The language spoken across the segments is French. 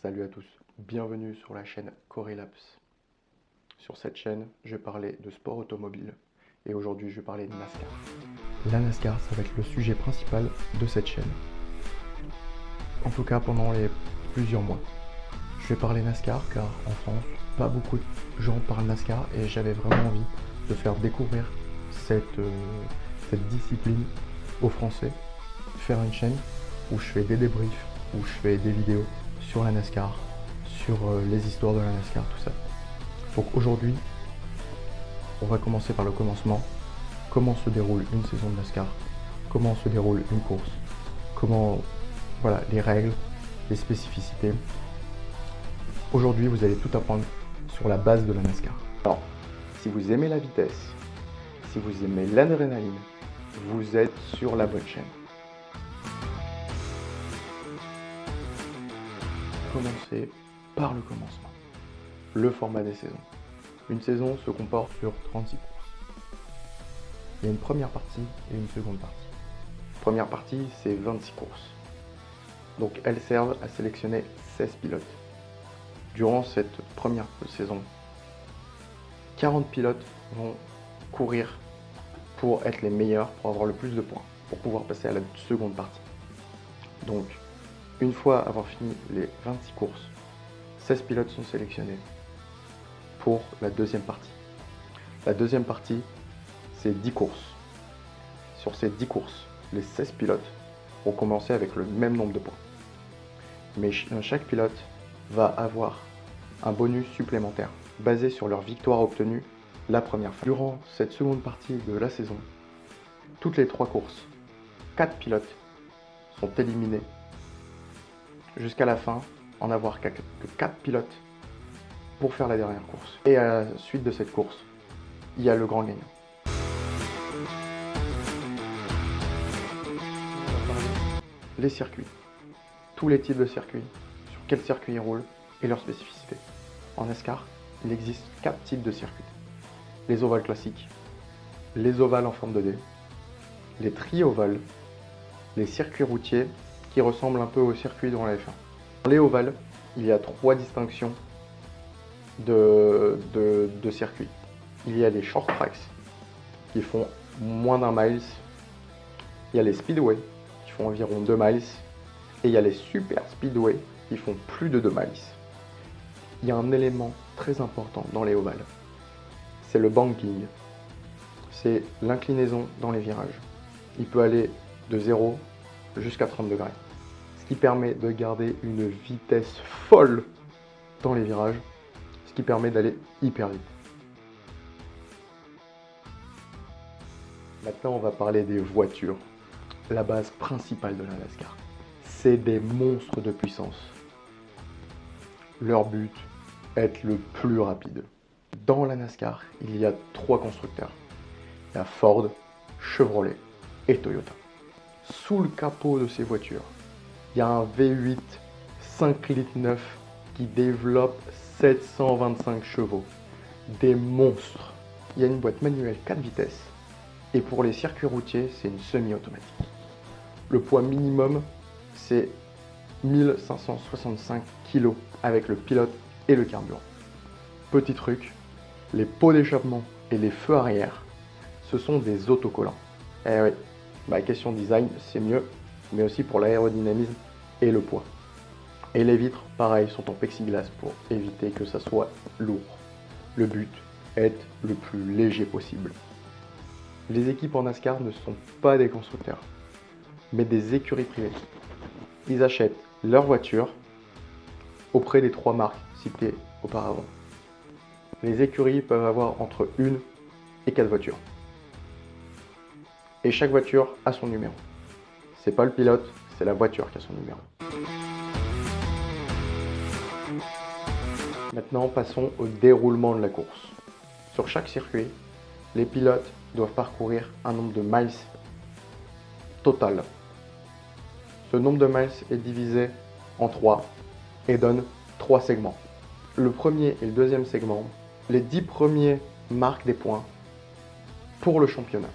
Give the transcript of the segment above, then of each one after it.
Salut à tous, bienvenue sur la chaîne Corelaps. Sur cette chaîne, je vais parler de sport automobile et aujourd'hui je vais parler de NASCAR. La NASCAR, ça va être le sujet principal de cette chaîne. En tout cas pendant les plusieurs mois. Je vais parler NASCAR car en France, pas beaucoup de gens parlent NASCAR et j'avais vraiment envie de faire découvrir cette discipline aux Français. Faire une chaîne où je fais des débriefs, où je fais des vidéos sur la NASCAR, sur les histoires de la NASCAR, tout ça. Donc aujourd'hui, on va commencer par le commencement. Comment se déroule une saison de NASCAR, comment se déroule une course, comment, voilà, les règles, les spécificités. Aujourd'hui, vous allez tout apprendre sur la base de la NASCAR. Alors, si vous aimez la vitesse, si vous aimez l'adrénaline, vous êtes sur la bonne chaîne. Commencer par le commencement. Le format des saisons. Une saison se comporte sur 36 courses. Il y a une première partie et une seconde partie. Première partie, c'est 26 courses. Donc elles servent à sélectionner 16 pilotes. Durant cette première saison, 40 pilotes vont courir pour être les meilleurs, pour avoir le plus de points, pour pouvoir passer à la seconde partie. Donc, une fois avoir fini les 26 courses, 16 pilotes sont sélectionnés pour la deuxième partie. La deuxième partie, c'est 10 courses. Sur ces 10 courses, les 16 pilotes vont commencer avec le même nombre de points. Mais chaque pilote va avoir un bonus supplémentaire basé sur leur victoire obtenue la première fois. Durant cette seconde partie de la saison, toutes les 3 courses, 4 pilotes sont éliminés jusqu'à la fin, en avoir que 4 pilotes pour faire la dernière course. Et à la suite de cette course, il y a le grand gagnant. Les circuits. Tous les types de circuits, sur quel circuit ils roulent et leurs spécificités. En NASCAR, il existe 4 types de circuits. Les ovales classiques, les ovales en forme de D, les tri-ovales, les circuits routiers qui ressemblent un peu aux circuits dans la F1. Dans les ovales, il y a 3 distinctions de circuits. Il y a les short tracks qui font moins d'1 mile. Il y a les speedway qui font environ 2 miles. Et il y a les super speedway qui font plus de 2 miles. Il y a un élément très important dans les ovales. C'est le banking. C'est l'inclinaison dans les virages. Il peut aller de 0 jusqu'à 30 degrés. Ce qui permet de garder une vitesse folle dans les virages. Ce qui permet d'aller hyper vite. Maintenant, on va parler des voitures. La base principale de la NASCAR. C'est des monstres de puissance. Leur but, être le plus rapide. Dans la NASCAR, il y a 3 constructeurs. Il y a Ford, Chevrolet et Toyota. Sous le capot de ces voitures, il y a un V8 5 litres 9 qui développe 725 chevaux. Des monstres. Il y a une boîte manuelle 4 vitesses. Et pour les circuits routiers, c'est une semi-automatique. Le poids minimum, c'est 1565 kg avec le pilote et le carburant. Petit truc, les pots d'échappement et les feux arrière, ce sont des autocollants. Eh oui, question design, c'est mieux, mais aussi pour l'aérodynamisme et le poids. Et les vitres, pareil, sont en plexiglas pour éviter que ça soit lourd. Le but, être le plus léger possible. Les équipes en NASCAR ne sont pas des constructeurs, mais des écuries privées. Ils achètent leur voiture auprès des 3 marques citées auparavant. Les écuries peuvent avoir entre 1 et 4 voitures. Et chaque voiture a son numéro. C'est pas le pilote, c'est la voiture qui a son numéro. Maintenant, passons au déroulement de la course. Sur chaque circuit, les pilotes doivent parcourir un nombre de miles total. Ce nombre de miles est divisé en 3 et donne 3 segments. Le premier et le deuxième segment, les 10 premiers marquent des points pour le championnat.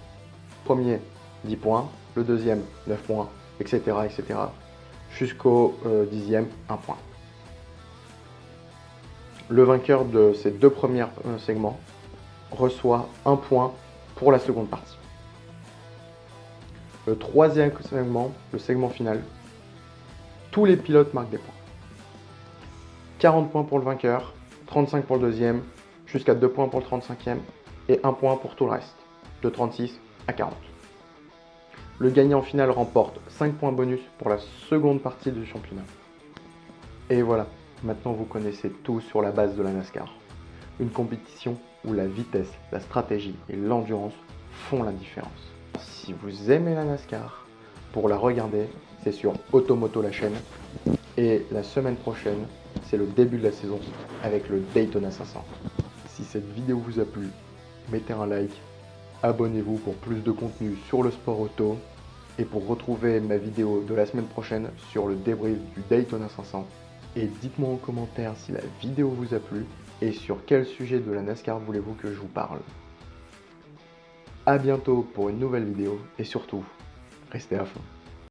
Le premier 10 points, le deuxième 9 points, etc. etc. jusqu'au 10e 1 point. Le vainqueur de ces deux premiers segments reçoit 1 point pour la seconde partie. Le troisième segment, le segment final, tous les pilotes marquent des points. 40 points pour le vainqueur, 35 pour le deuxième, jusqu'à 2 points pour le 35e et 1 point pour tout le reste, de 36 à 40. Le gagnant final remporte 5 points bonus pour la seconde partie du championnat. Et voilà, maintenant vous connaissez tout sur la base de la NASCAR. Une compétition où la vitesse, la stratégie et l'endurance font la différence. Si vous aimez la NASCAR, pour la regarder, c'est sur Automoto la chaîne. Et la semaine prochaine, c'est le début de la saison avec le Daytona 500. Si cette vidéo vous a plu, mettez un like, abonnez-vous pour plus de contenu sur le sport auto et pour retrouver ma vidéo de la semaine prochaine sur le débrief du Daytona 500. Et dites-moi en commentaire si la vidéo vous a plu et sur quel sujet de la NASCAR voulez-vous que je vous parle. A bientôt pour une nouvelle vidéo et surtout, restez à fond.